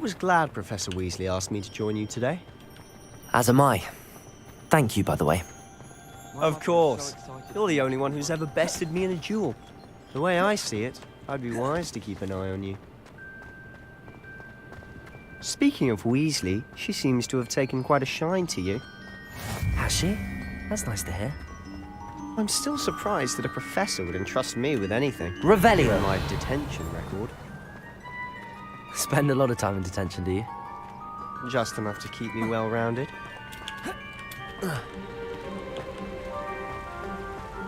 was glad Professor Weasley asked me to join you today. As am I. Thank you, by the way. Of course. You're the only one who's ever bested me in a duel. The way I see it, I'd be wise to keep an eye on you. Speaking of Weasley, she seems to have taken quite a shine to you. Has she? That's nice to hear. I'm still surprised that a professor would entrust me with anything. Revelio! Given my detention record. Spend a lot of time in detention, do you? Just enough to keep me well-rounded.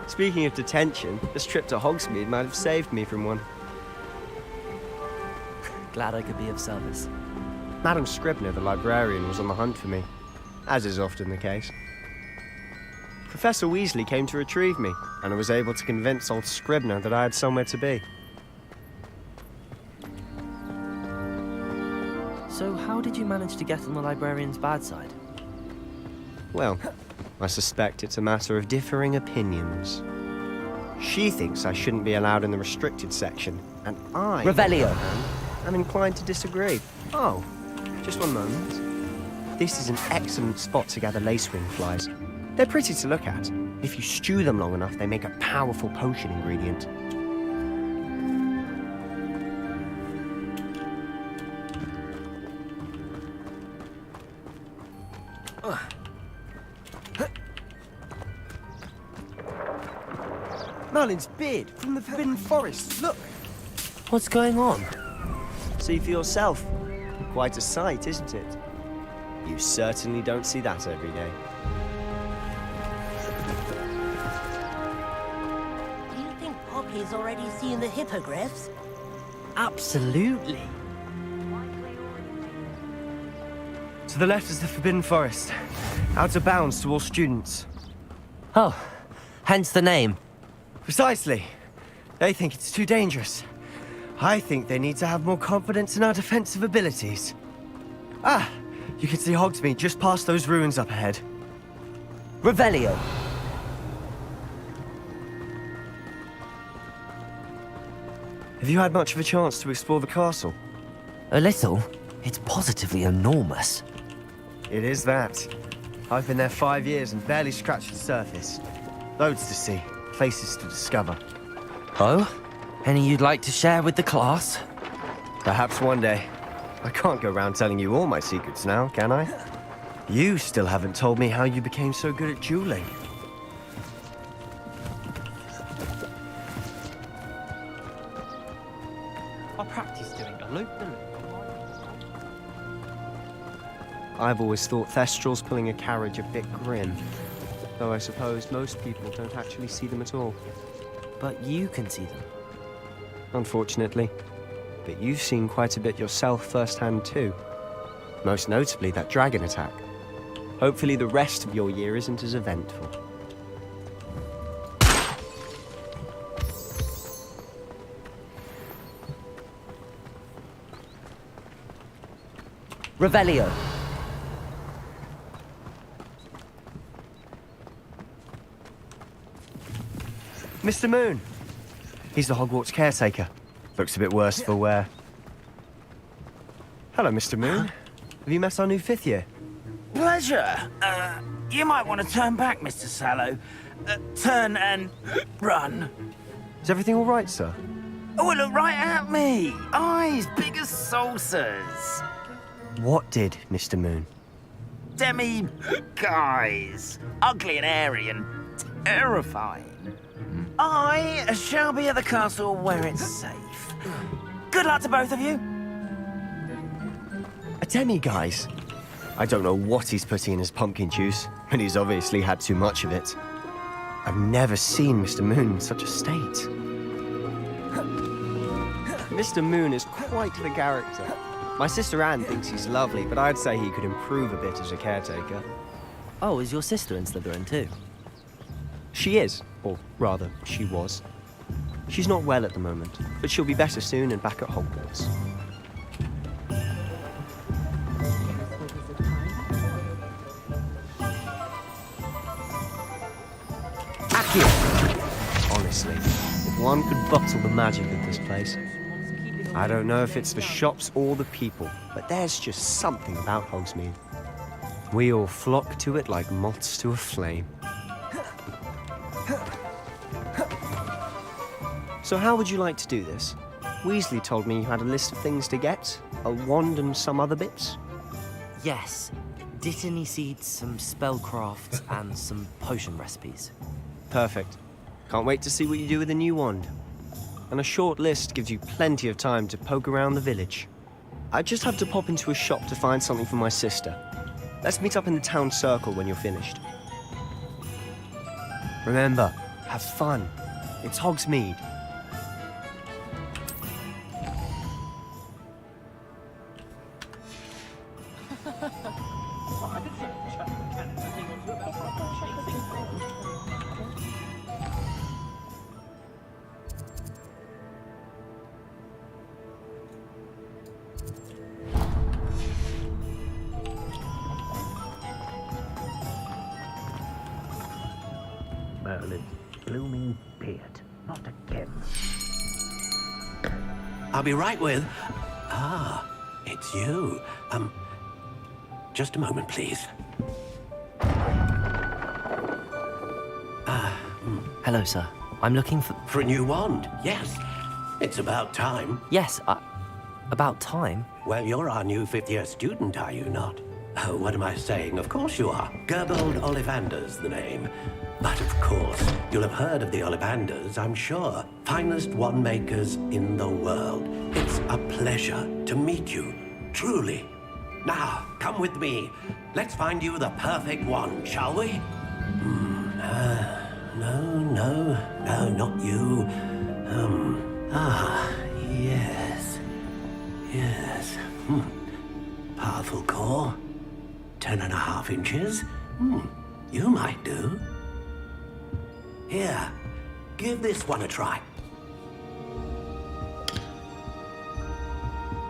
Speaking of detention, this trip to Hogsmeade might have saved me from one. Glad I could be of service. Madam Scribner, the librarian, was on the hunt for me, as is often the case. Professor Weasley came to retrieve me, and I was able to convince old Scribner that I had somewhere to be. So how did you manage to get on the librarian's bad side? Well, I suspect it's a matter of differing opinions. She thinks I shouldn't be allowed in the restricted section, and I, Revelio! on the other hand, am inclined to disagree. Oh, just one moment. This is an excellent spot to gather lacewing flies. They're pretty to look at. If you stew them long enough, they make a powerful potion ingredient. Merlin's beard from the Forbidden Forest. Look! What's going on? See for yourself. Quite a sight, isn't it? You certainly don't see that every day. Do you think Poppy's already seen the hippogriffs? Absolutely. To the left is the Forbidden Forest. Out of bounds to all students. Oh, hence the name. Precisely. They think it's too dangerous. I think they need to have more confidence in our defensive abilities. Ah, you can see Hogsmeade just past those ruins up ahead. Revelio! Have you had much of a chance to explore the castle? A little. It's positively enormous. It is that. I've been there 5 years and barely scratched the surface. Loads to see, places to discover. Oh? Any you'd like to share with the class? Perhaps one day. I can't go around telling you all my secrets now, can I? You still haven't told me how you became so good at dueling. I practice doing a loop-the-loop. I've always thought Thestrals pulling a carriage a bit grim. Though I suppose most people don't actually see them at all. But you can see them. Unfortunately. But you've seen quite a bit yourself firsthand too. Most notably that dragon attack. Hopefully the rest of your year isn't as eventful. Revelio! Mr. Moon! He's the Hogwarts caretaker. Looks a bit worse for wear. Hello, Mr. Moon. Have you met our new 5th year? Pleasure. You might want to turn back, Mr. Sallow. Turn and run. Is everything all right, sir? Oh, look right at me. Eyes big as saucers. What did, Mr. Moon? Guys. Ugly and hairy and terrifying. I shall be at the castle where it's safe. Good luck to both of you. A demi-guise? I don't know what he's putting in his pumpkin juice, but he's obviously had too much of it. I've never seen Mr. Moon in such a state. Mr. Moon is quite the character. My sister Anne thinks he's lovely, but I'd say he could improve a bit as a caretaker. Oh, is your sister in Slytherin too? She is, or rather, she was. She's not well at the moment, but she'll be better soon and back at Hogwarts. Accio! Honestly, if one could bottle the magic of this place. I don't know if it's the shops or the people, but there's just something about Hogsmeade. We all flock to it like moths to a flame. So how would you like to do this? Weasley told me you had a list of things to get, a wand and some other bits. Yes. Dittany seeds, some spellcrafts, and some potion recipes. Perfect. Can't wait to see what you do with the new wand. And a short list gives you plenty of time to poke around the village. I just have to pop into a shop to find something for my sister. Let's meet up in the town circle when you're finished. Remember, have fun. It's Hogsmeade. Merlin, blooming beard. Not again. I'll be right with... Ah, it's you. Just a moment, please. Hello, sir. I'm looking for... For a new wand, yes. It's about time. Yes, about time. Well, you're our new fifth-year student, are you not? Oh, what am I saying? Of course you are. Gerbold Ollivander's the name. But of course, you'll have heard of the Ollivanders, I'm sure. Finest wand makers in the world. It's a pleasure to meet you, truly. Now, come with me. Let's find you the perfect wand, shall we? No, not you. Yes. Powerful core. 10.5 inches. You might do. Here, give this one a try.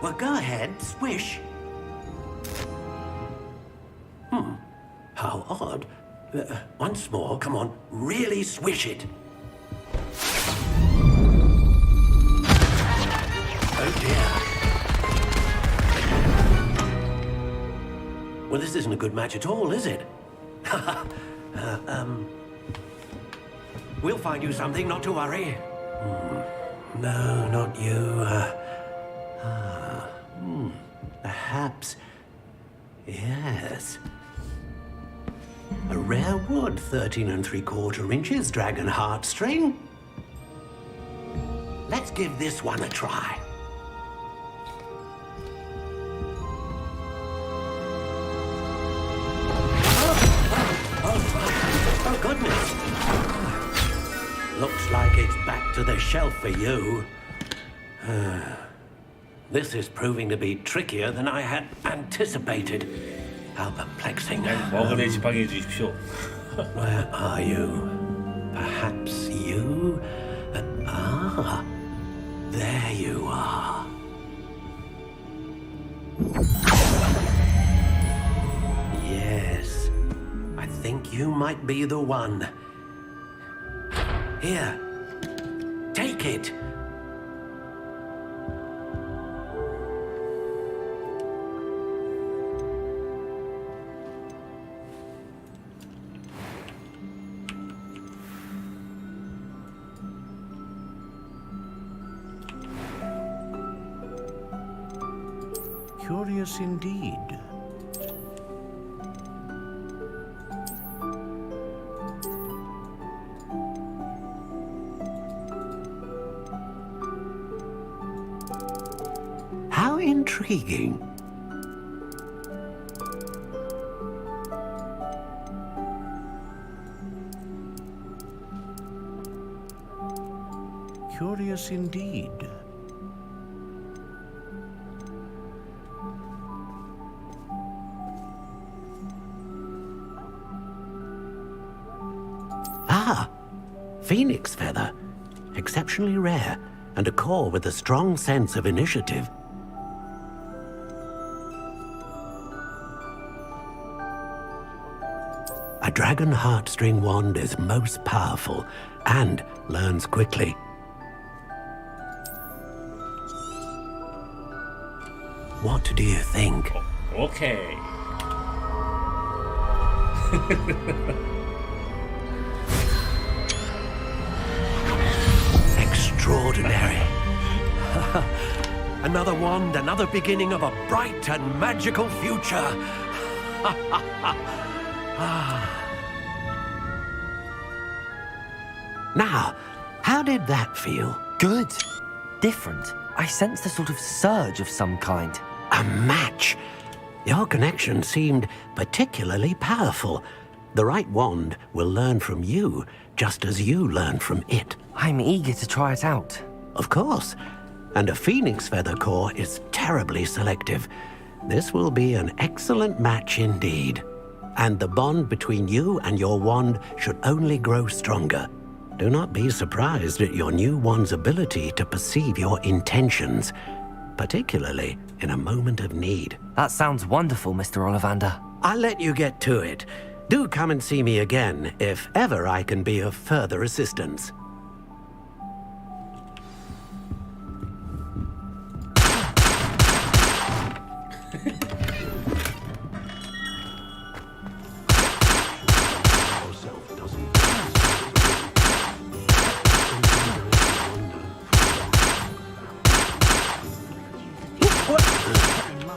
Well, go ahead, swish. How odd. Once more, come on, really swish it. Oh dear. Well, this isn't a good match at all, is it? We'll find you something, not to worry. No, not you. Perhaps. Yes. A rare wood, 13 3/4 inches, dragon heartstring. Let's give this one a try. Oh, goodness. Looks like it's back to the shelf for you. This is proving to be trickier than I had anticipated. How perplexing. 먹으래 지팡이 주십시오. Where are you? Perhaps you? There you are. Yes, I think you might be the one. Here, take it. Curious indeed. How intriguing. Curious indeed. Phoenix feather. Exceptionally rare, and a core with a strong sense of initiative. A dragon heartstring wand is most powerful and learns quickly. What do you think? 오케이. Extraordinary. Another wand, another beginning of a bright and magical future. Now, how did that feel? Good. Different. I sensed a sort of surge of some kind. A match. Your connection seemed particularly powerful. The right wand will learn from you, just as you learn from it. I'm eager to try it out. Of course. And a phoenix feather core is terribly selective. This will be an excellent match indeed. And the bond between you and your wand should only grow stronger. Do not be surprised at your new wand's ability to perceive your intentions, particularly in a moment of need. That sounds wonderful, Mr. Ollivander. I'll let you get to it. Do come and see me again if ever I can be of further assistance.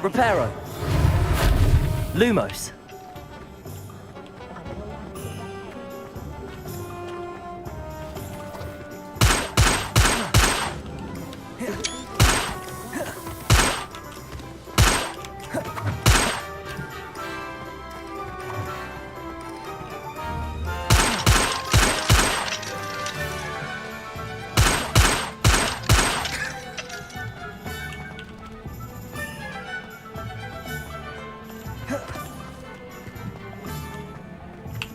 Reparo. Lumos.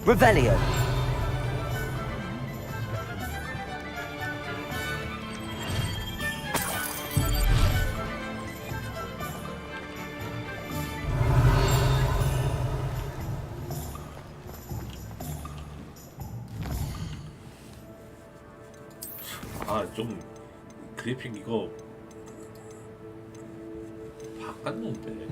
Revelio. 아, 좀 그래픽 이거 바꿨는데.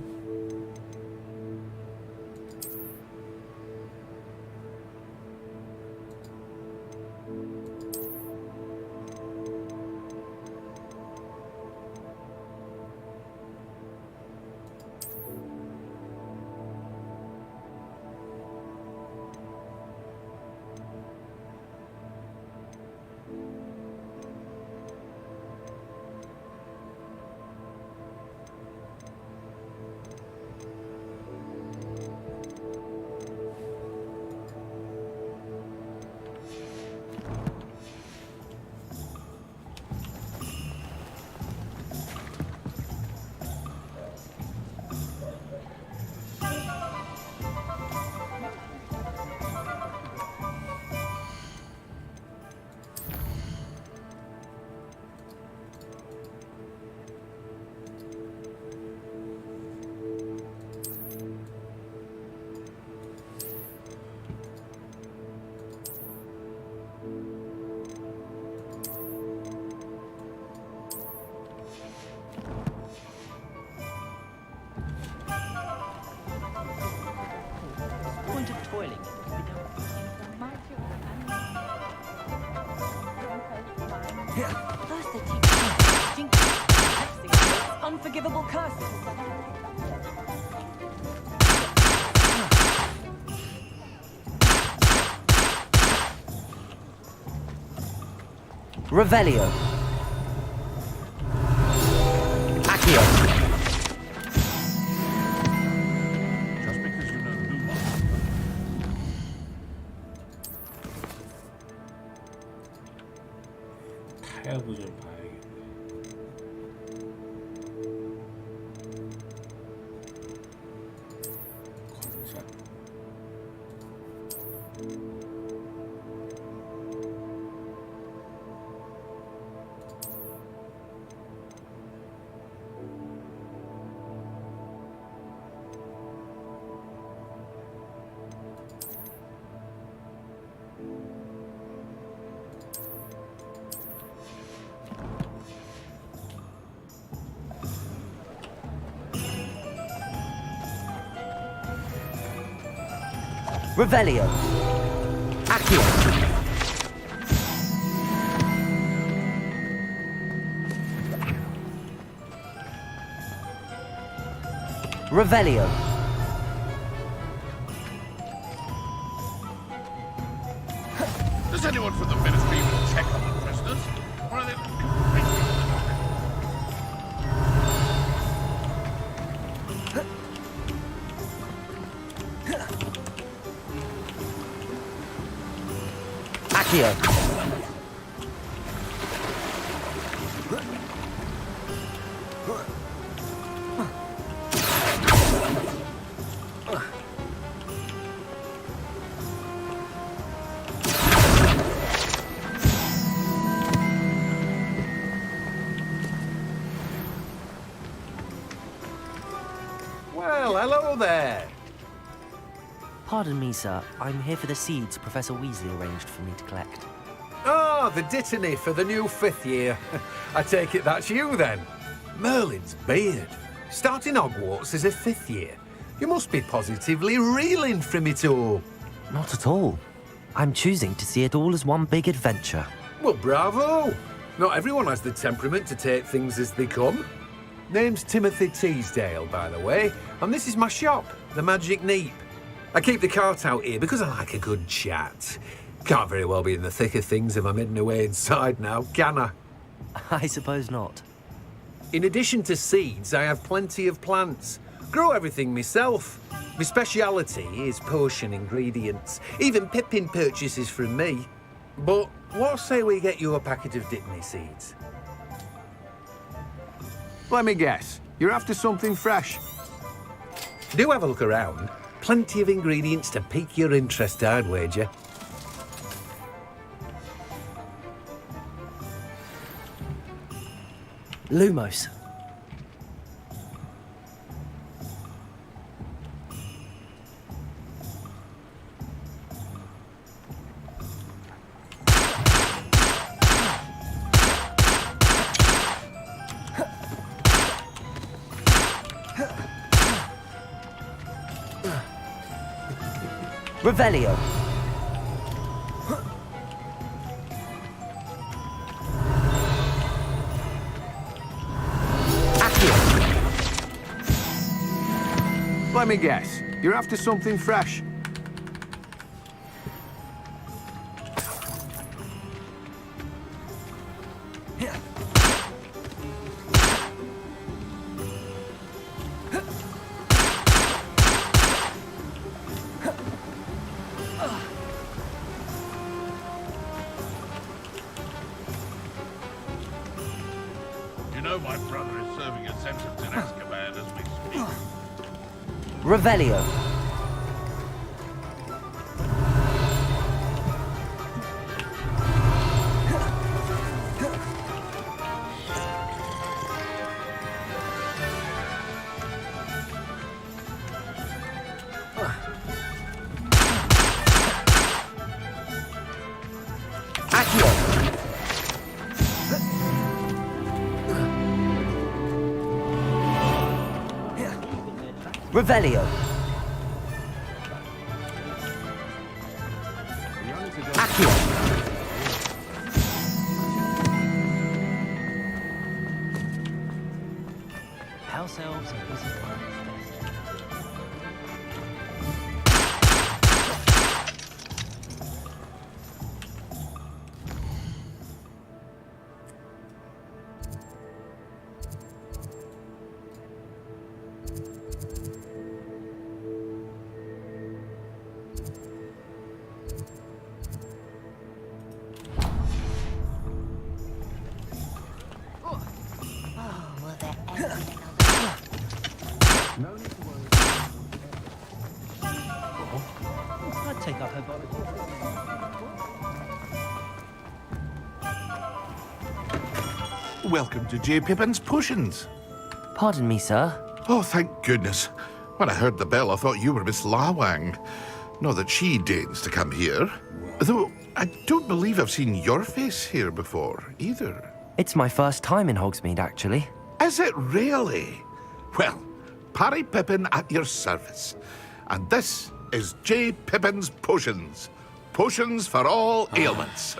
Point of toiling. First they teach you stinking, unforgivable curses. Revelio. Accio. Just because you know Luma. 타협을 좀 봐야겠네. 권샷. Revelio. Accio. Revelio. Does anyone from the ministry even check on the prisoners? Or are they... Accio. Well, hello there. Pardon me, sir. I'm here for the seeds Professor Weasley arranged for me to collect. Oh, the dittany for the new 5th year. I take it that's you then. Merlin's beard. Starting Hogwarts as a 5th year. You must be positively reeling from it all. Not at all. I'm choosing to see it all as one big adventure. Well, bravo. Not everyone has the temperament to take things as they come. Name's Timothy Teasdale, by the way, and this is my shop, the Magic Neep. I keep the cart out here because I like a good chat. Can't very well be in the thick of things if I'm hidden away inside now, can I? I suppose not. In addition to seeds, I have plenty of plants. Grow everything myself. My speciality is potion ingredients. Even Pippin purchases from me. But what say we get you a packet of Dittany seeds? Let me guess. You're after something fresh. Do have a look around. Plenty of ingredients to pique your interest, I'd wager. Lumos. Revelio. Accio. Let me guess. You're after something fresh. You know my brother is serving a sentence in Azkaban as we speak. Revelio. Accio. Revelio. Accio. House elves and wizard best. I'd take up her bottle. Welcome to J. Pippin's Potions. Pardon me, sir. Oh, thank goodness. When I heard the bell, I thought you were Miss Lawang. Not that she deigns to come here. Though, I don't believe I've seen your face here before, either. It's my first time in Hogsmeade, actually. Is it really? Well, Parry Pippin at your service. And this is J. Pippin's Potions. Potions for all ailments.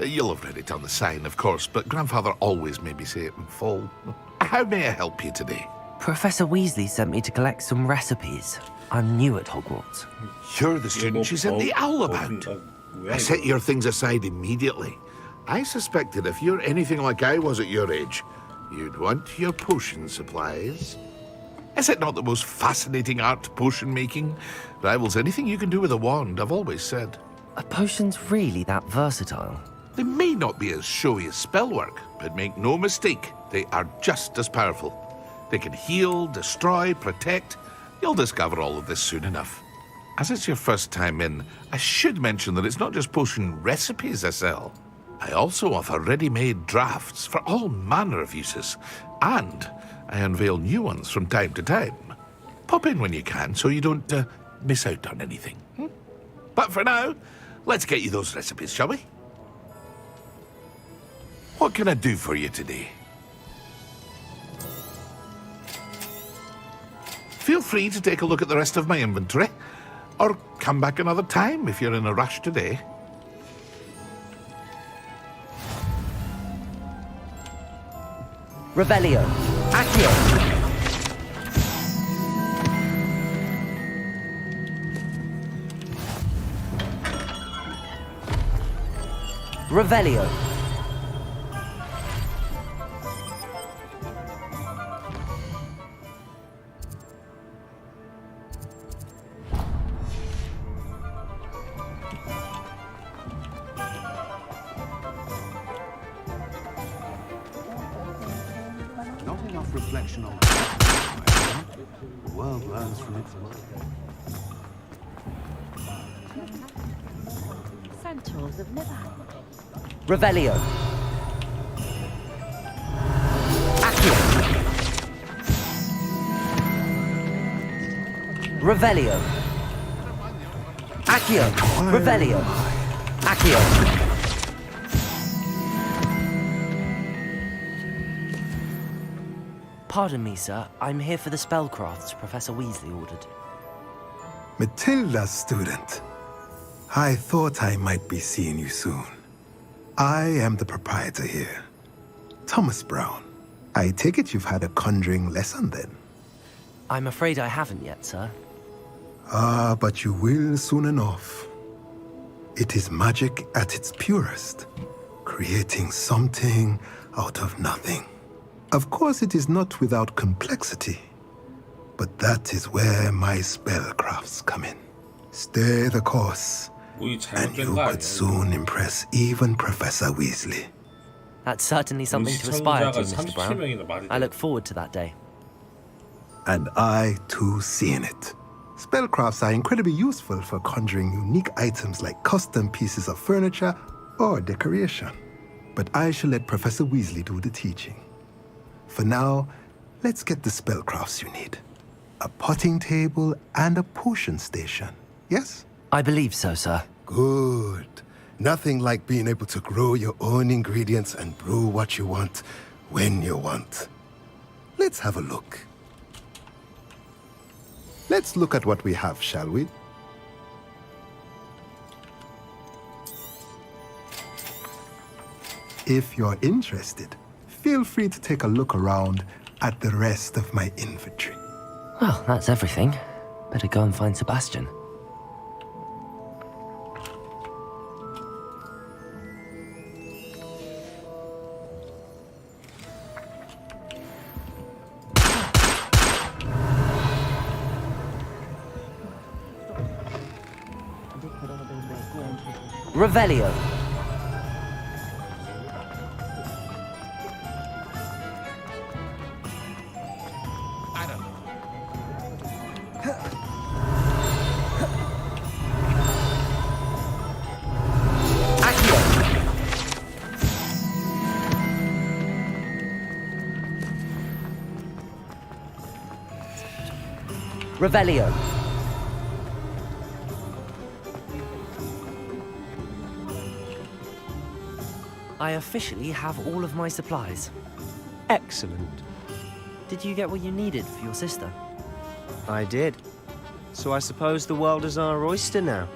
You'll have read it on the sign, of course, but Grandfather always made me say it in full. How may I help you today? Professor Weasley sent me to collect some recipes. I'm new at Hogwarts. You're the student she sent the owl about. I set your things aside immediately. I suspected if you're anything like I was at your age, you'd want your potion supplies. Is it not the most fascinating art, potion making? Rivals anything you can do with a wand, I've always said. Are potions really that versatile? They may not be as showy as spellwork, but make no mistake, they are just as powerful. They can heal, destroy, protect. You'll discover all of this soon enough. As it's your first time in, I should mention that it's not just potion recipes I sell. I also offer ready-made drafts for all manner of uses, and I unveil new ones from time to time. Pop in when you can so you don't miss out on anything. But for now, let's get you those recipes, shall we? What can I do for you today? Feel free to take a look at the rest of my inventory, or come back another time if you're in a rush today. Revelio. Accio. Revelio. Not enough reflection on the world learns from its world. Centaurs have never had. Revelio. Accio. Revelio. Accio. Revelio. Accio. Pardon me, sir. I'm here for the spellcrafts Professor Weasley ordered. Matilda's student. I thought I might be seeing you soon. I am the proprietor here, Thomas Brown. I take it you've had a conjuring lesson then? I'm afraid I haven't yet, sir. Ah, but you will soon enough. It is magic at its purest, creating something out of nothing. Of course, it is not without complexity, but that is where my spellcrafts come in. Stay the course, and you could soon impress even Professor Weasley. That's certainly something to aspire to, Mr. Brown. I look forward to that day. And I, too, seeing it. Spellcrafts are incredibly useful for conjuring unique items like custom pieces of furniture or decoration. But I shall let Professor Weasley do the teaching. For now, let's get the spellcrafts you need. A potting table and a potion station, yes? I believe so, sir. Good. Nothing like being able to grow your own ingredients and brew what you want, when you want. Let's have a look. Let's look at what we have, shall we? If you're interested, feel free to take a look around at the rest of my inventory. Well, that's everything. Better go and find Sebastian. Revelio. Revelio. I officially have all of my supplies. Excellent. Did you get what you needed for your sister? I did. So I suppose the world is our oyster now.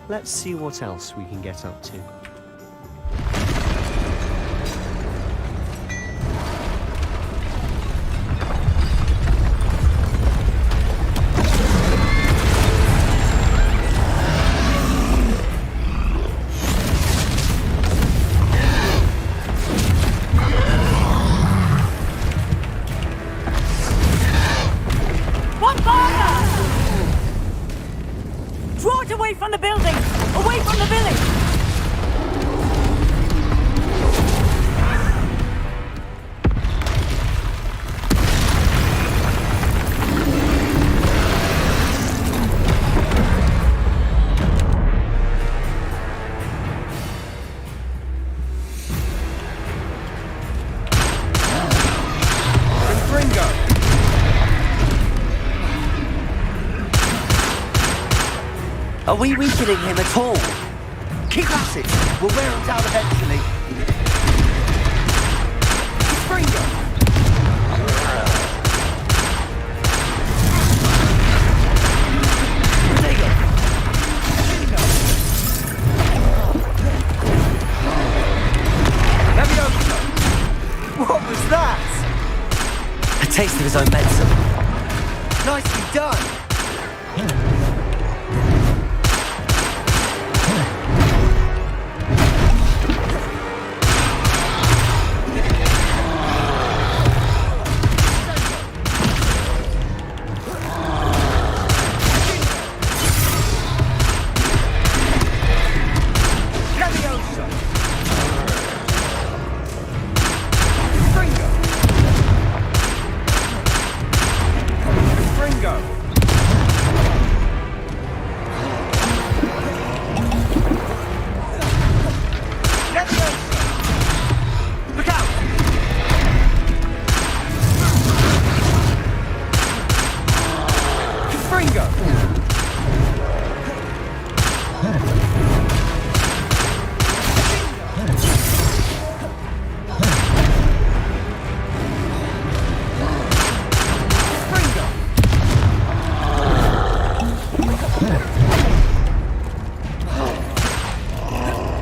Let's see what else we can get up to. One fire! Draw it away from the building! Away from the village! Are we weakening him at all? Keep at it! We'll wear him down eventually. What was that? A taste of his own medicine. Nicely done!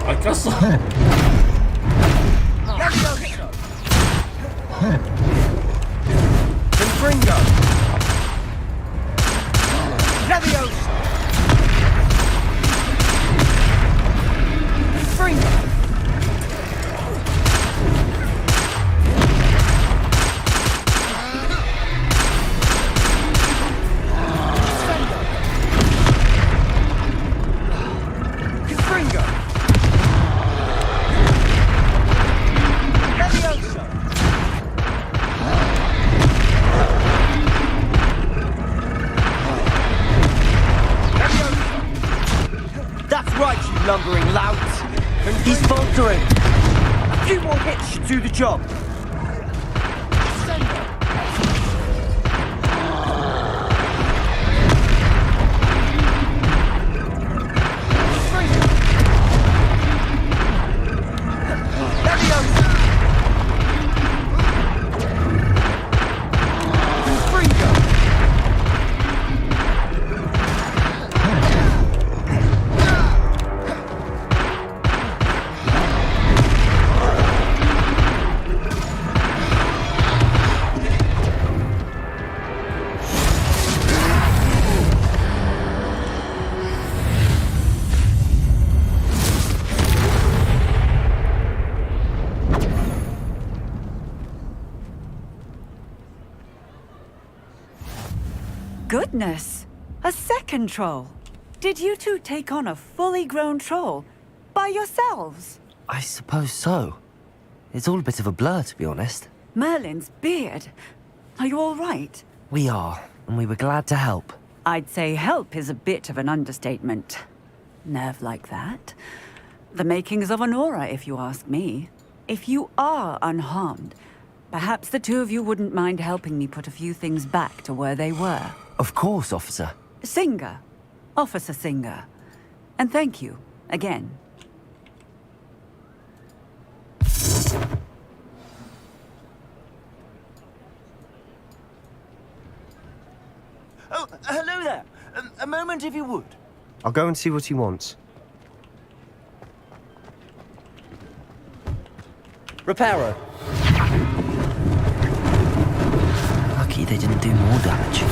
아 꼈어. Confringo! Leviosa! Confringo! Confringo! Leviosa! That's right, you lumbering lout. He's faltering. A few more hits should do the job. Goodness! A second troll! Did you two take on a fully grown troll? By yourselves? I suppose so. It's all a bit of a blur, to be honest. Merlin's beard. Are you all right? We are, and we were glad to help. I'd say help is a bit of an understatement. Nerve like that. The makings of an aura, if you ask me. If you are unharmed, perhaps the two of you wouldn't mind helping me put a few things back to where they were. Of course, officer. Singer. Officer Singer. And thank you, again. Oh, hello there. moment if you would. I'll go and see what he wants. Reparo. Lucky they didn't do more damage.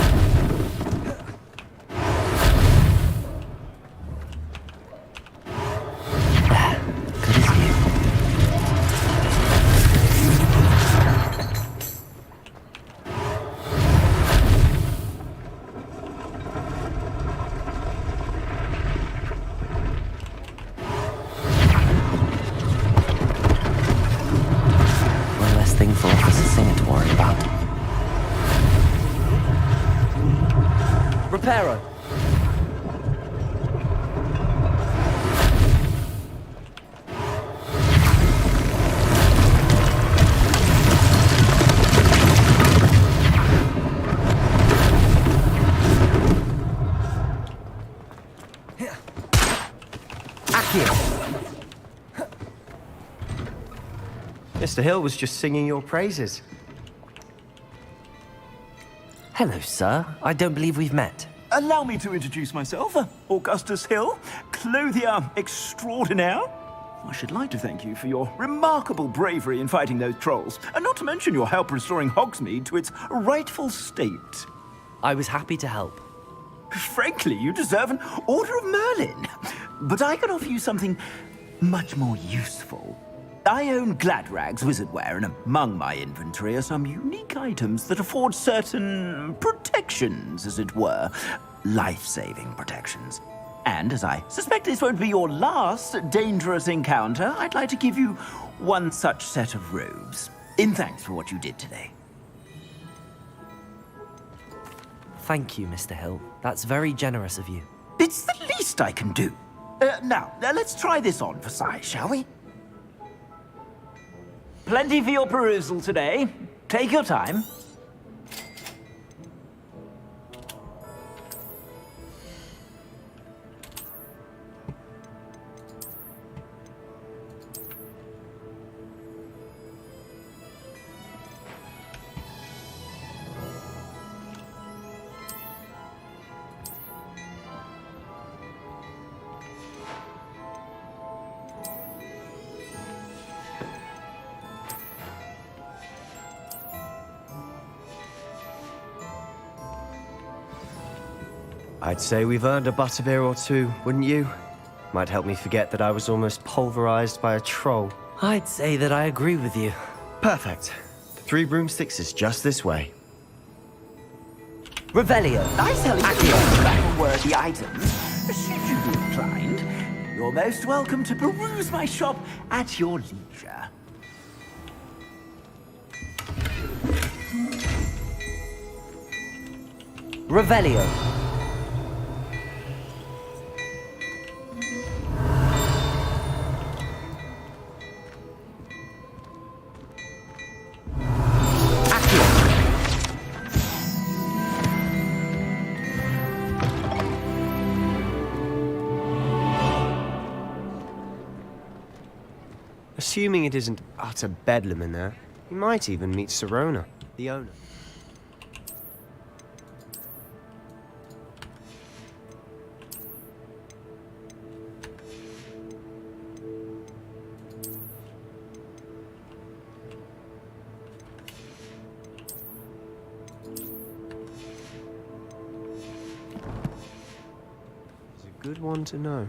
Good as new. One less thing for Officer Singer to worry about. Reparo. Mr. Hill was just singing your praises. Hello, sir. I don't believe we've met. Allow me to introduce myself, Augustus Hill, clothier extraordinaire. I should like to thank you for your remarkable bravery in fighting those trolls, and not to mention your help restoring Hogsmeade to its rightful state. I was happy to help. Frankly, you deserve an Order of Merlin. But I can offer you something much more useful. I own Gladrag's wizardware, and among my inventory are some unique items that afford certain protections, as it were. Life-saving protections. And as I suspect this won't be your last dangerous encounter, I'd like to give you one such set of robes, in thanks for what you did today. Thank you, Mr. Hill. That's very generous of you. It's the least I can do. Now, let's try this on for size, shall we? Plenty for your perusal today. Take your time. I'd say we've earned a butterbeer or two, wouldn't you? Might help me forget that I was almost pulverized by a troll. I'd say that I agree with you. Perfect. The 3 broomsticks is just this way. Revelio. I sell battle-worthy items. Should you be inclined, you're most welcome to peruse my shop at your leisure. Revelio. Assuming it isn't utter bedlam in there, you might even meet Sirona, the owner. It's a good one to know.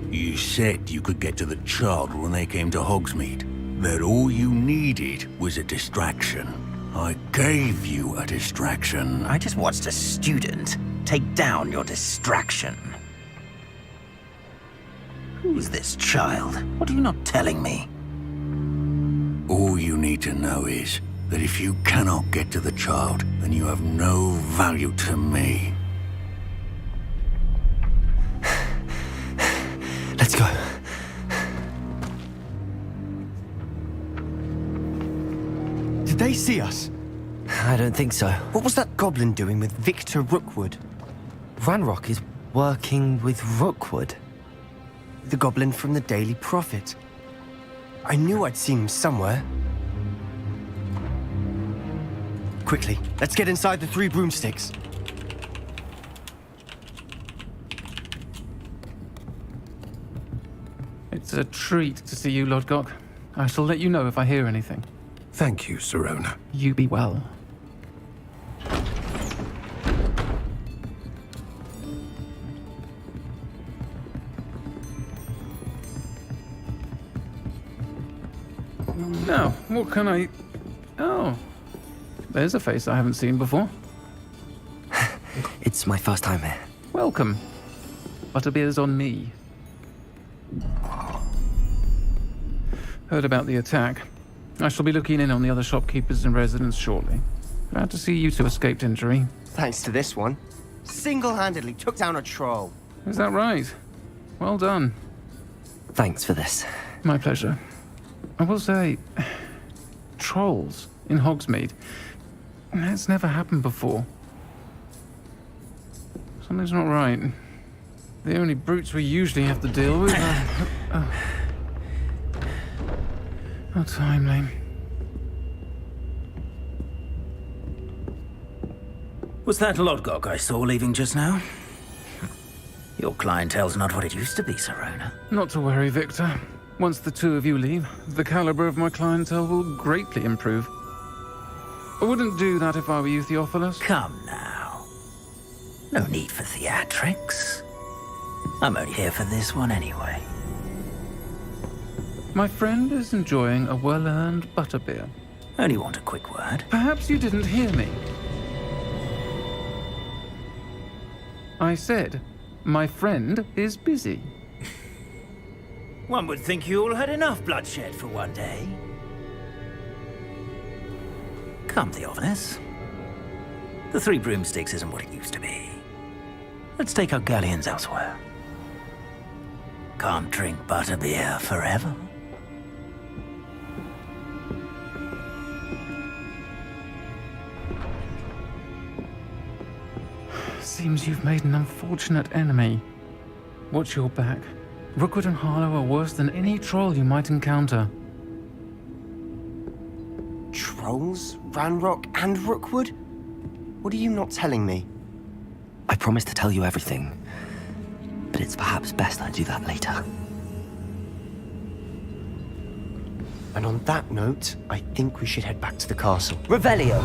You said you could get to the child when they came to Hogsmeade. That all you needed was a distraction. I gave you a distraction. I just watched a student take down your distraction. Who's this child? What are you not telling me? All you need to know is that if you cannot get to the child, then you have no value to me. Let's go. Did they see us? I don't think so. What was that goblin doing with Victor Rookwood? Ranrock is working with Rookwood. The goblin from the Daily Prophet. I knew I'd seen him somewhere. Quickly, let's get inside the 3 broomsticks. It's a treat to see you, Lodgok. I shall let you know if I hear anything. Thank you, Sirona. You be well. Now, what can I... Oh, there's a face I haven't seen before. It's my first time here. Welcome. Butterbeer's on me. Heard about the attack. I shall be looking in on the other shopkeepers and residents shortly. Glad to see you two escaped injury. Thanks to this one. Single-handedly took down a troll. Is that right? Well done. Thanks for this. My pleasure. I will say, trolls in Hogsmeade. That's never happened before. Something's not right. The only brutes we usually have to deal with are... How timely. Was that Lodgok I saw leaving just now? Your clientele's not what it used to be, Sirona. Not to worry, Victor. Once the two of you leave, the caliber of my clientele will greatly improve. I wouldn't do that if I were you, Theophilus. Come now. No need for theatrics. I'm only here for this one anyway. My friend is enjoying a well-earned butterbeer. Only want a quick word. Perhaps you didn't hear me. I said, my friend is busy. One would think you all had enough bloodshed for one day. Come, Theophilus. The 3 broomsticks isn't what it used to be. Let's take our galleons elsewhere. Can't drink butterbeer forever. Seems you've made an unfortunate enemy. Watch your back. Rookwood and Harlow are worse than any troll you might encounter. Trolls? Ranrock and Rookwood? What are you not telling me? I promised to tell you everything, but it's perhaps best I do that later. And on that note, I think we should head back to the castle. Revelio!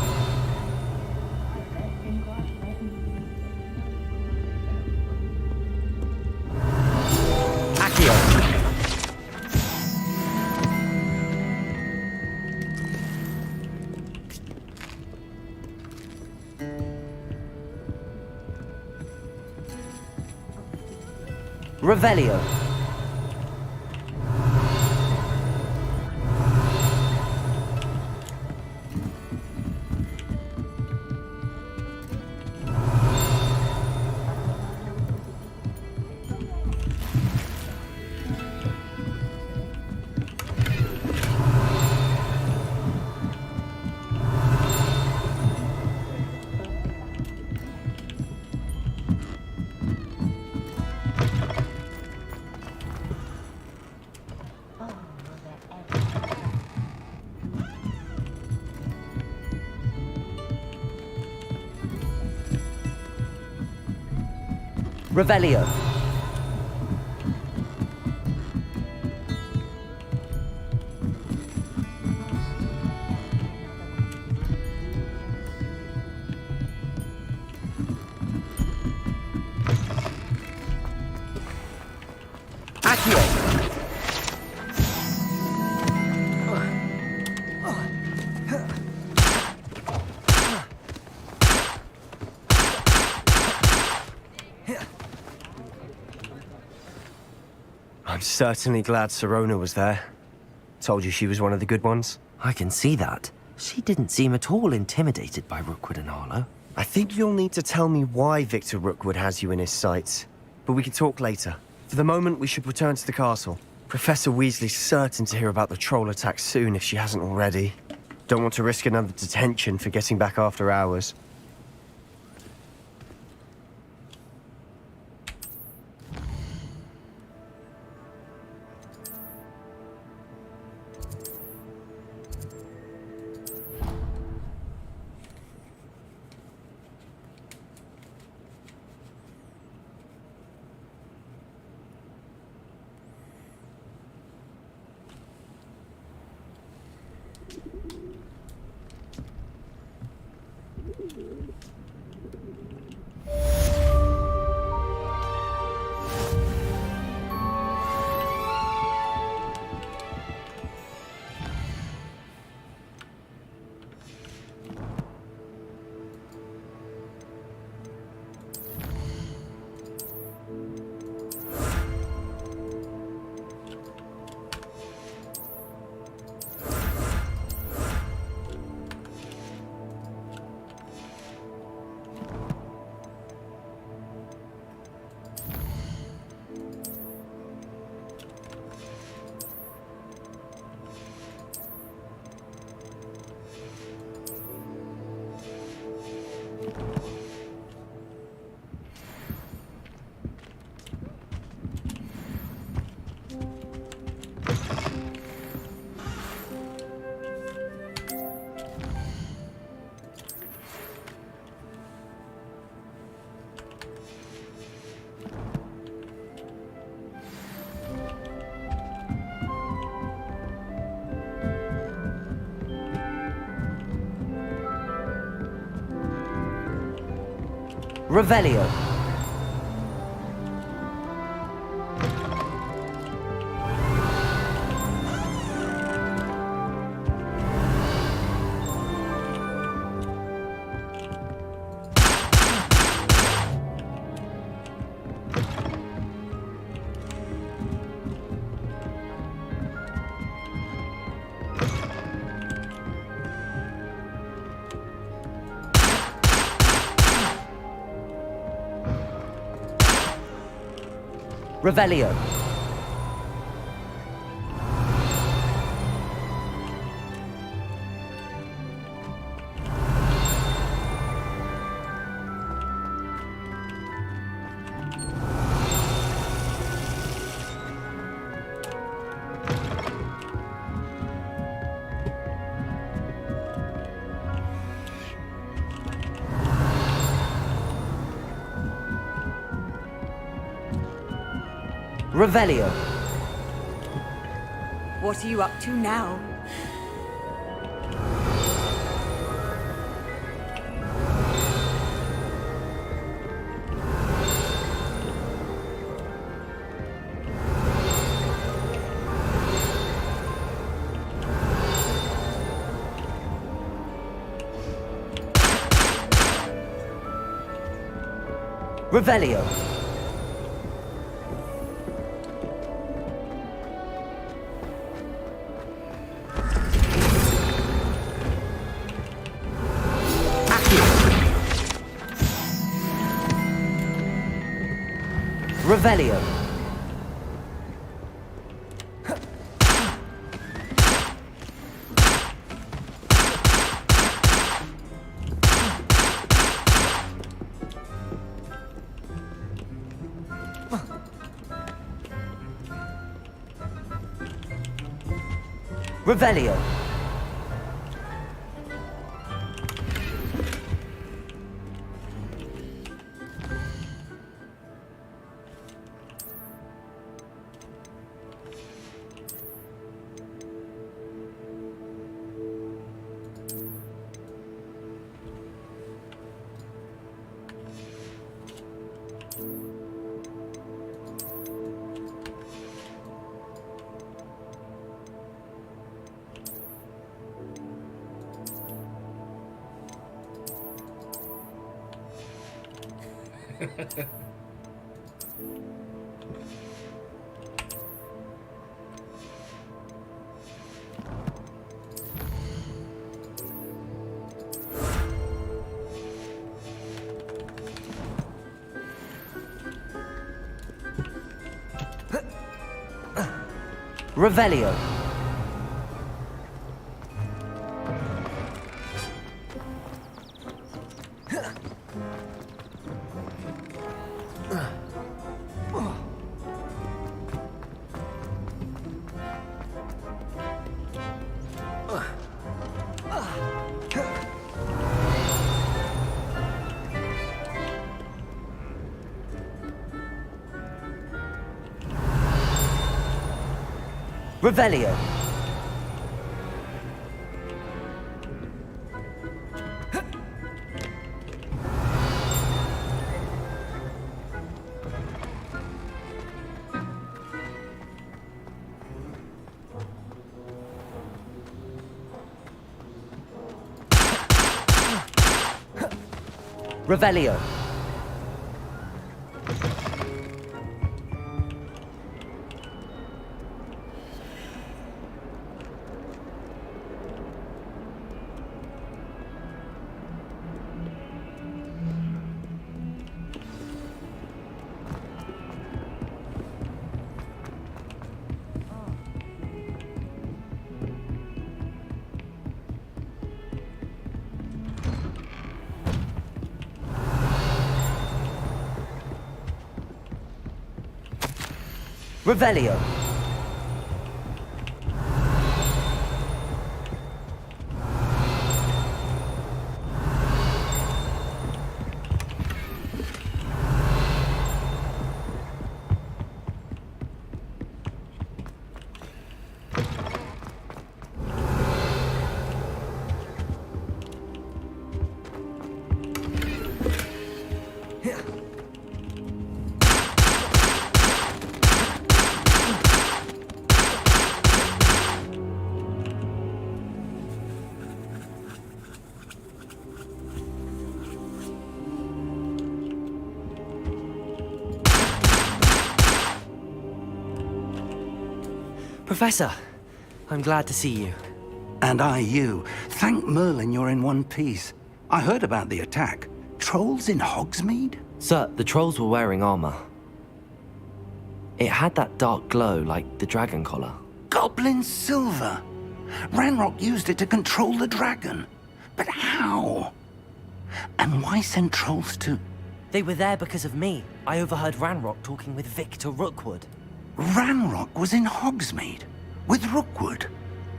Revelio. Revelio. I'm certainly glad Sirona was there. Told you she was one of the good ones. I can see that. She didn't seem at all intimidated by Rookwood and Harlow. I think you'll need to tell me why Victor Rookwood has you in his sights. But we can talk later. For the moment, we should return to the castle. Professor Weasley's certain to hear about the troll attack soon if she hasn't already. Don't want to risk another detention for getting back after hours. Revelio. Revelio. Revelio. What are you up to now? Revelio. Revelio. Revelio. Revelio. Revelio. Revelio. Revelio. Professor, I'm glad to see you. And I you. Thank Merlin you're in one piece. I heard about the attack. Trolls in Hogsmeade? Sir, the trolls were wearing armor. It had that dark glow like the dragon collar. Goblin silver. Ranrock used it to control the dragon. But how? And why send trolls to... They were there because of me. I overheard Ranrock talking with Victor Rookwood. Ranrock was in Hogsmeade? With Rookwood?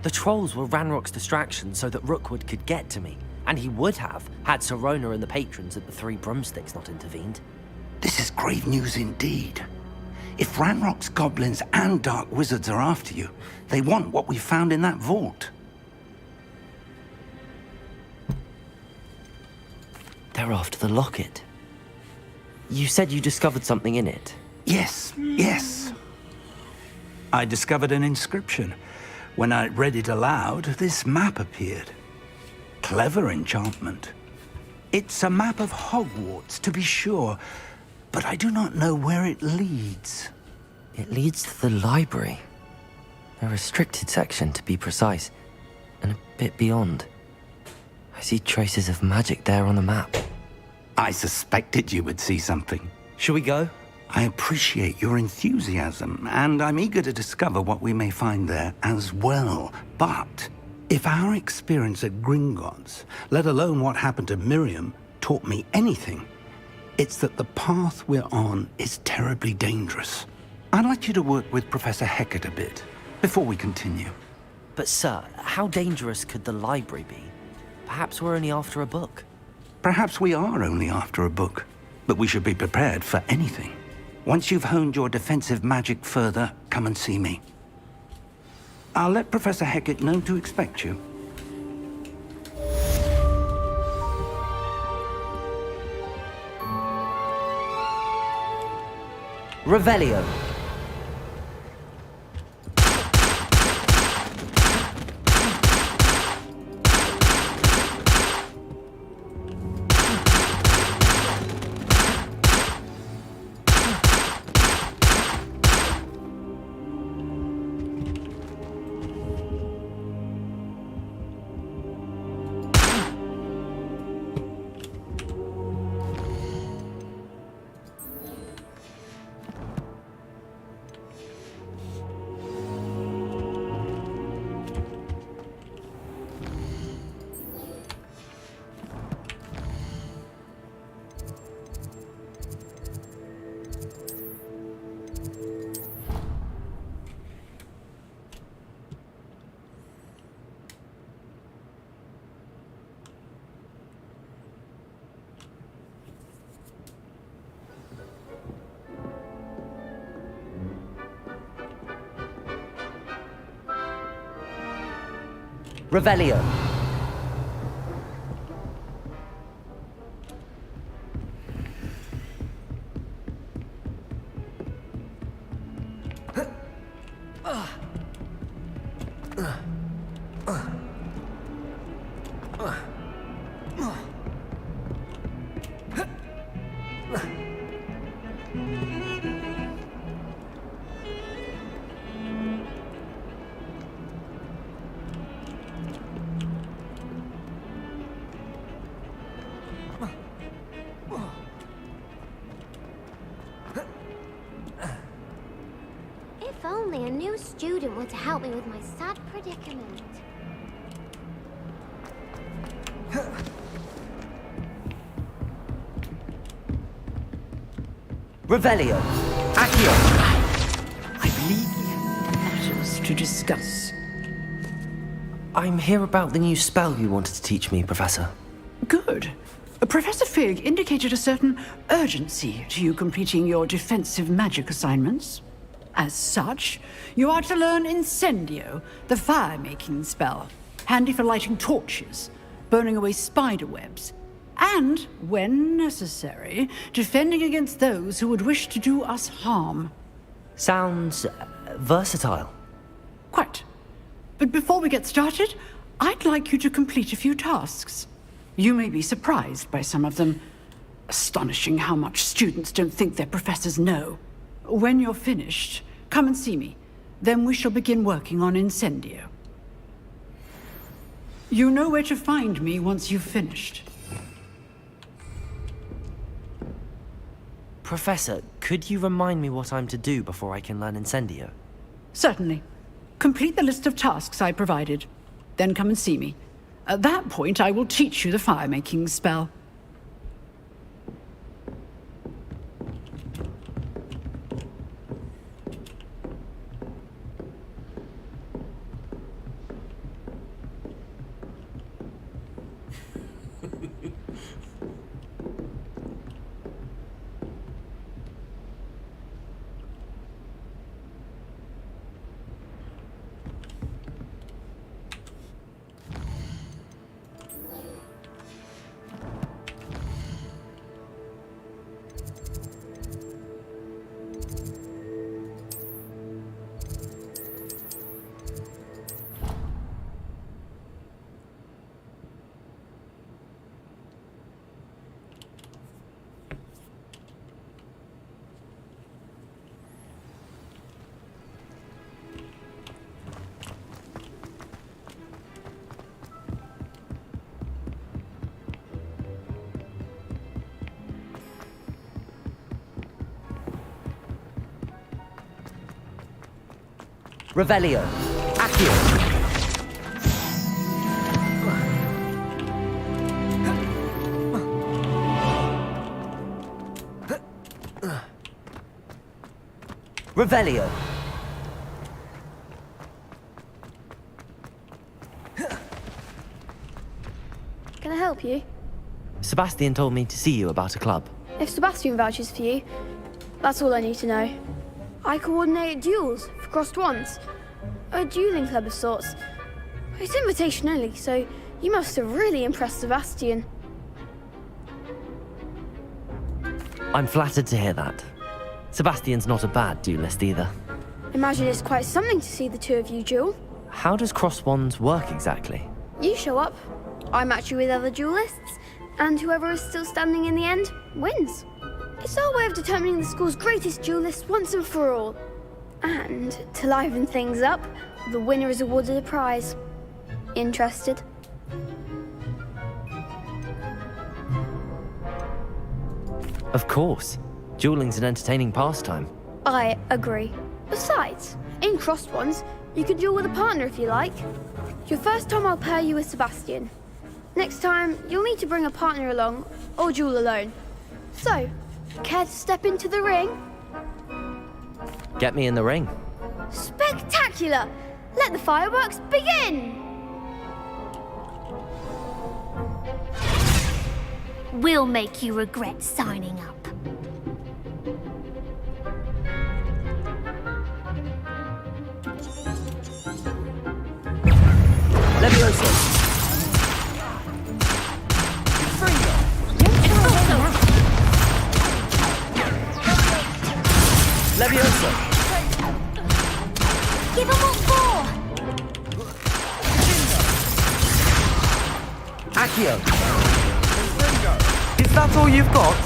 The trolls were Ranrock's distraction so that Rookwood could get to me. And he would have, had Sirona and the patrons at the Three Broomsticks not intervened. This is grave news indeed. If Ranrock's goblins and dark wizards are after you, they want what we found in that vault. They're after the locket. You said you discovered something in it. Yes, yes. I discovered an inscription. When I read it aloud, this map appeared. Clever enchantment. It's a map of Hogwarts, to be sure, but I do not know where it leads. It leads to the library. A restricted section, to be precise, and a bit beyond. I see traces of magic there on the map. I suspected you would see something. Shall we go? I appreciate your enthusiasm, and I'm eager to discover what we may find there as well. But if our experience at Gringotts, let alone what happened to Miriam, taught me anything, it's that the path we're on is terribly dangerous. I'd like you to work with Professor Hecat a bit before we continue. But sir, how dangerous could the library be? Perhaps we're only after a book. Perhaps we are only after a book, but we should be prepared for anything. Once you've honed your defensive magic further, come and see me. I'll let Professor Hecat know to expect you. Revelio. Revelio. If only a new student were to help me with my sad predicament. Revelio. Accio. I believe we have matters to discuss. I'm here about the new spell you wanted to teach me, Professor. Good. Professor Fig indicated a certain urgency to you completing your defensive magic assignments. As such, you are to learn Incendio, the fire-making spell, handy for lighting torches, burning away spider webs, and, when necessary, defending against those who would wish to do us harm. Sounds versatile. Quite. But before we get started, I'd like you to complete a few tasks. You may be surprised by some of them. Astonishing how much students don't think their professors know. When you're finished, come and see me. Then we shall begin working on Incendio. You know where to find me once you've finished. Professor, could you remind me what I'm to do before I can learn Incendio? Certainly. Complete the list of tasks I provided. Then come and see me. At that point, I will teach you the fire-making spell. Revelio. Accio. Revelio. Can I help you? Sebastian told me to see you about a club. If Sebastian vouches for you, that's all I need to know. I coordinate duels for crossed wands. A dueling club of sorts. It's invitation only, so you must have really impressed Sebastian. I'm flattered to hear that. Sebastian's not a bad duelist either. Imagine it's quite something to see the two of you duel. How does cross wands work exactly? You show up, I match you with other duelists, and whoever is still standing in the end wins. It's our way of determining the school's greatest duelist once and for all. And to liven things up, the winner is awarded a prize. Interested? Of course. Dueling's an entertaining pastime. I agree. Besides, in crossed ones, you can duel with a partner if you like. Your first time I'll pair you with Sebastian. Next time, you'll need to bring a partner along, or duel alone. So, care to step into the ring? Get me in the ring. Spectacular! Let the fireworks begin! We'll make you regret signing up. Levioso. Levioso. Give him what for! Accio. Is that all you've got?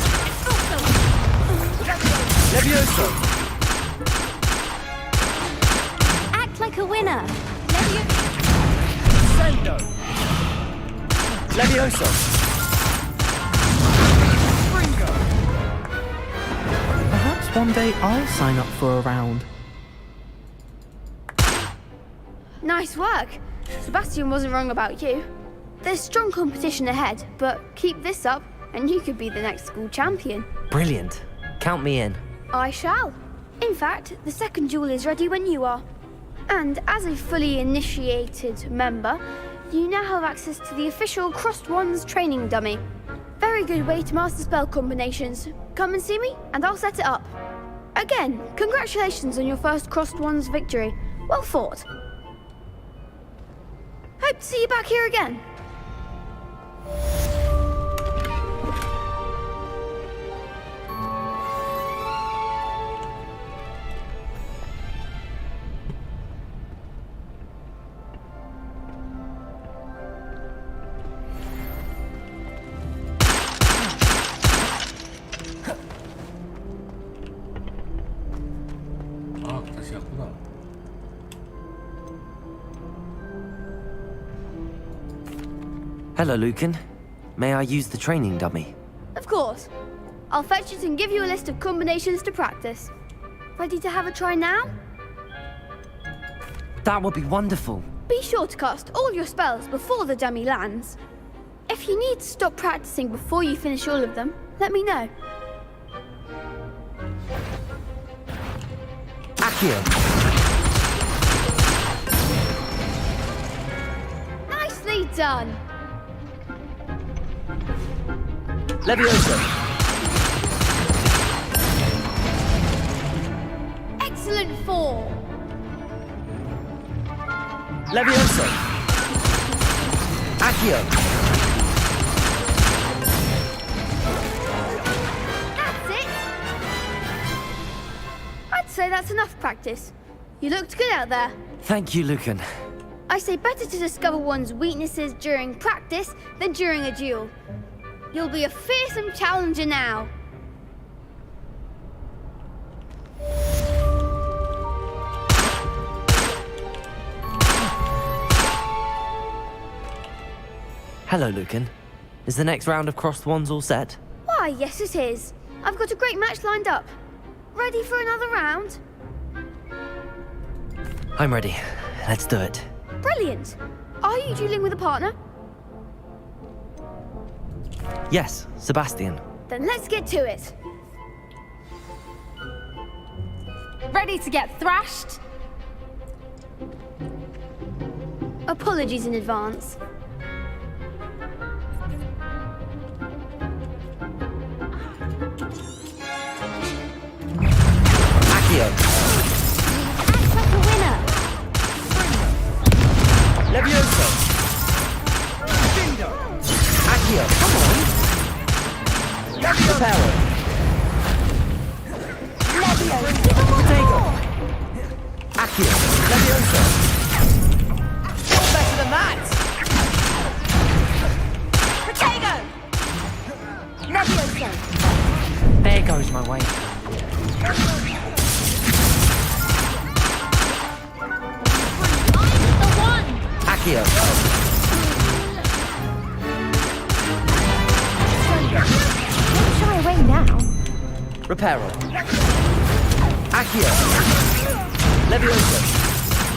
Levioso. Act like a winner. Sendo. Levioso. Perhaps one day I'll sign up for a round. Nice work. Sebastian wasn't wrong about you. There's strong competition ahead, but keep this up and you could be the next school champion. Brilliant. Count me in. I shall. In fact, the second duel is ready when you are. And as a fully initiated member, you now have access to the official Crossed Wands training dummy. Very good way to master spell combinations. Come and see me, and I'll set it up. Again, congratulations on your first Crossed Wands victory. Well fought. Hope to see you back here again. 아, 다시 왔구나. Hello, Lucan. May I use the training dummy? Of course. I'll fetch it and give you a list of combinations to practice. Ready to have a try now? That would be wonderful. Be sure to cast all your spells before the dummy lands. If you need to stop practicing before you finish all of them, let me know. Accio. Nicely done. Levioso. Excellent form. Levioso. Accio. That's it. I'd say that's enough practice. You looked good out there. Thank you, Lucan. I say better to discover one's weaknesses during practice than during a duel. You'll be a fearsome challenger now. Hello, Lucan. Is the next round of Crossed Wands all set? Why, yes it is. I've got a great match lined up. Ready for another round? I'm ready. Let's do it. Brilliant. Are you dueling with a partner? Yes, Sebastian. Then let's get to it. Ready to get thrashed? Apologies in advance. Accio. Act like a winner. Levioso. Accio. Come on. Levioso. Levioso. Accio. Levioso. You're better than that. Potato! Levioso. There goes my way. Accio. Don't shy away now. Reparo. Accio. Levioso.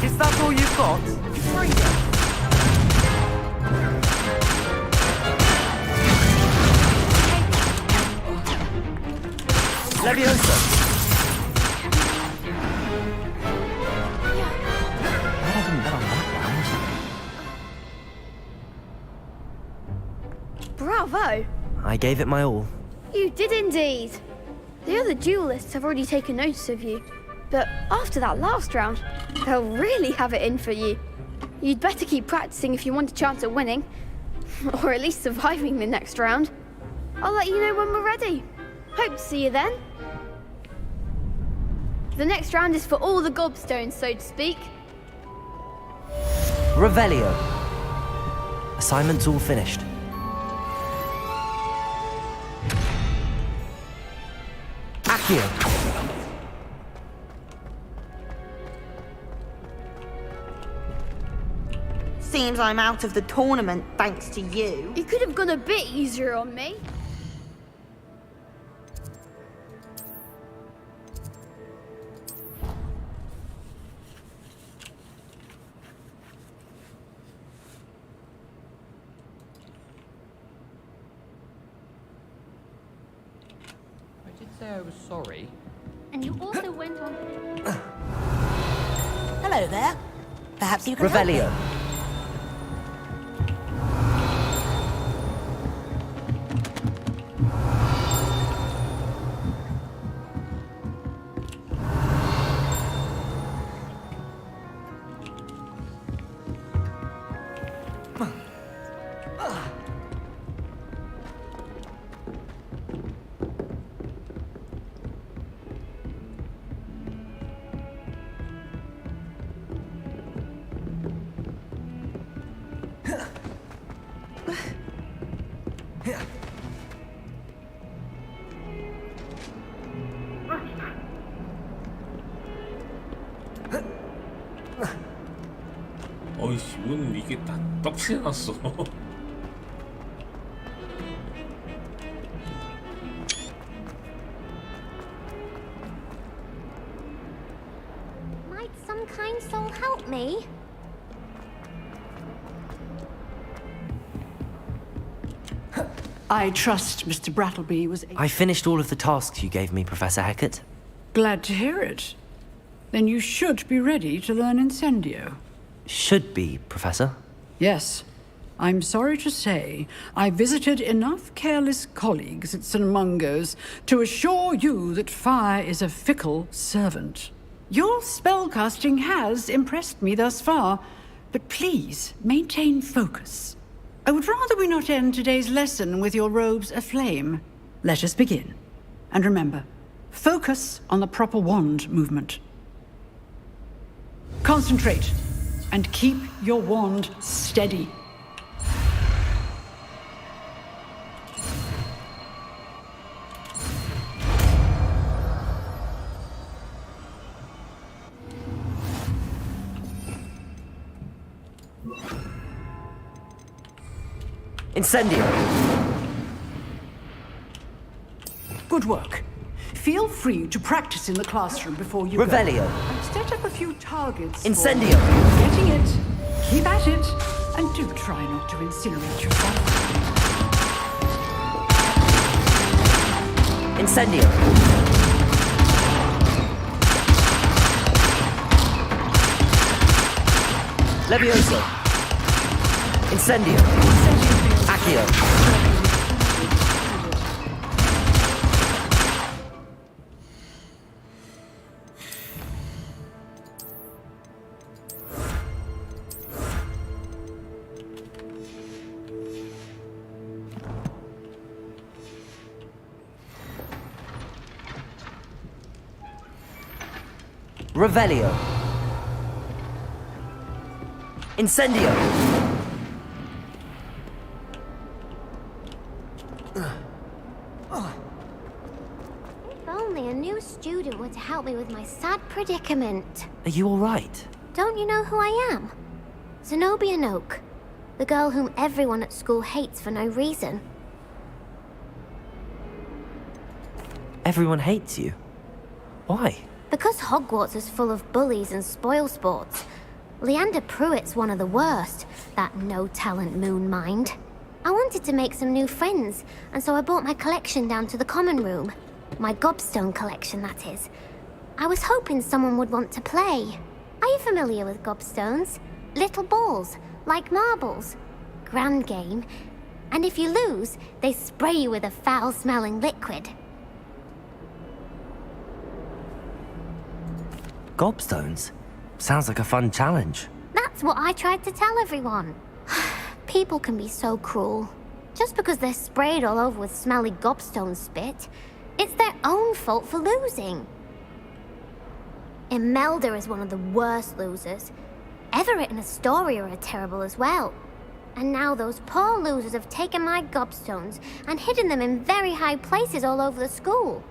Is that all you've got? Levioso. Glad I didn't bet on that round. Bravo. I gave it my all. You did indeed. The other duelists have already taken notice of you. But after that last round, they'll really have it in for you. You'd better keep practicing if you want a chance at winning. Or at least surviving the next round. I'll let you know when we're ready. Hope to see you then. The next round is for all the gobstones, so to speak. Revelio. Assignment's all finished. Accio. Seems I'm out of the tournament thanks to you. You could have gone a bit easier on me. I did say I was sorry. And you also went on... Hello there. Perhaps you can help me. Revelio. 어이씨, 문 이게 다 떡칠해놨어. Might some kind soul help me? I trust Mr. Brattleby was I finished all of the tasks you gave me, Professor Hecat. glad to hear it. Then you should be ready to learn Incendio. Should be, Professor. Yes. I'm sorry to say, I visited enough careless colleagues at St. Mungo's to assure you that fire is a fickle servant. Your spellcasting has impressed me thus far, but please maintain focus. I would rather we not end today's lesson with your robes aflame. Let us begin. And remember, focus on the proper wand movement. Concentrate, and keep your wand steady. Incendio! Good work. Feel free to practice in the classroom before you Revelio. go. And set up a few targets. Incendio. Getting it. Keep at it. And do try not to incinerate yourself. Incendio. Levioso. Incendio. Accio. Revelio. Incendio. If only a new student were to help me with my sad predicament. Are you all right? Don't you know who I am? Zenobia Noak, the girl whom everyone at school hates for no reason. Everyone hates you. Why? Because Hogwarts is full of bullies and spoilsports. Leander Pruitt's one of the worst, that no-talent moon mind. I wanted to make some new friends, and so I brought my collection down to the common room. My gobstone collection, that is. I was hoping someone would want to play. Are you familiar with gobstones? Little balls, like marbles. Grand game. And if you lose, they spray you with a foul-smelling liquid. Gobstones? Sounds like a fun challenge. That's That's what I tried to tell everyone. People can be so cruel. Just because they're sprayed all over with smelly gobstone spit, it's their own fault for losing. Imelda is one of the worst losers. Everett and Astoria are terrible as well. And now those poor losers have taken my gobstones and hidden them in very high places all over the school.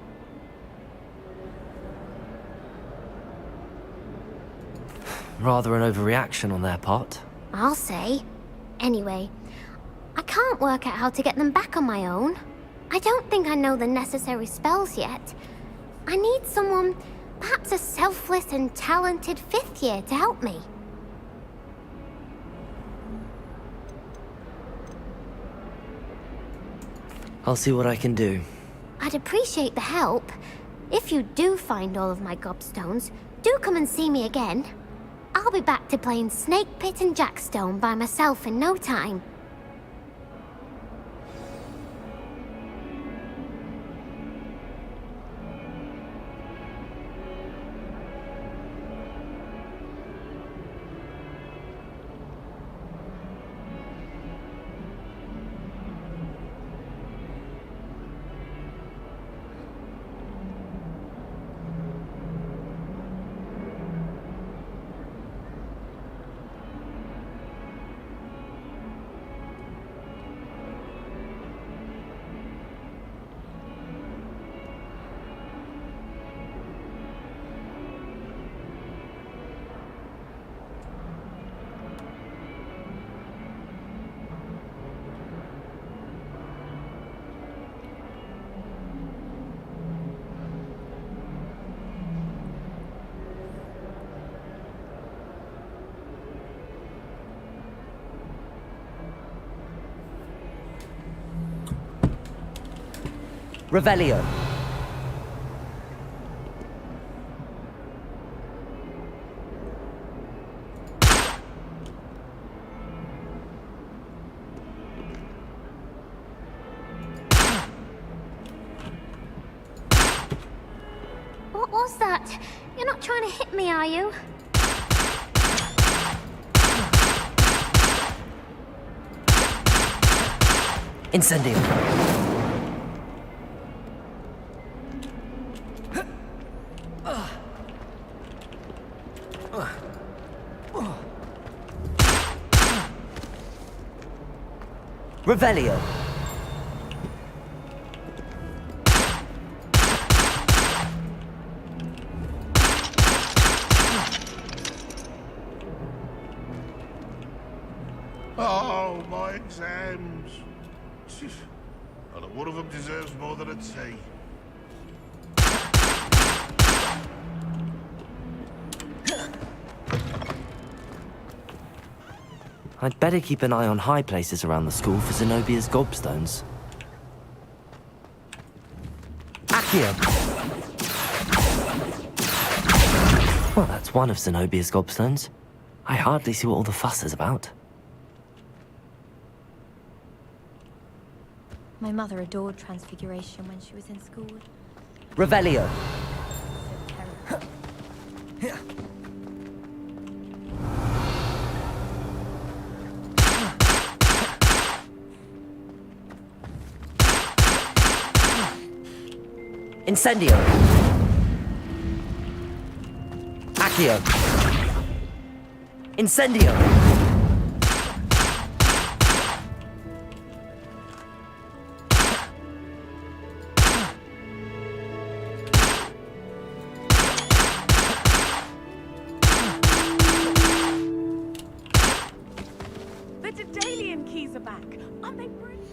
Rather an overreaction on their part. I'll say. Anyway, I can't work out how to get them back on my own. I don't think I know the necessary spells yet. I need someone, perhaps a selfless and talented 5th year to help me. I'll see what I can do. I'd appreciate the help. If you do find all of my gobstones, do come and see me again. I'll be back to playing Snake Pit and Jackstone by myself in no time. Revelio. What was that? You're not trying to hit me, are you? Incendio. Revelio. Oh, my exams. And one of them deserves more than I'd say. I'd better keep an eye on high places around the school for Zenobia's gobstones. Accio. Well, that's one of Zenobia's gobstones. I hardly see what all the fuss is about. My mother adored Transfiguration when she was in school. Revelio. Incendio. Accio. Incendio. The Daedalian keys are back. Aren't they brilliant?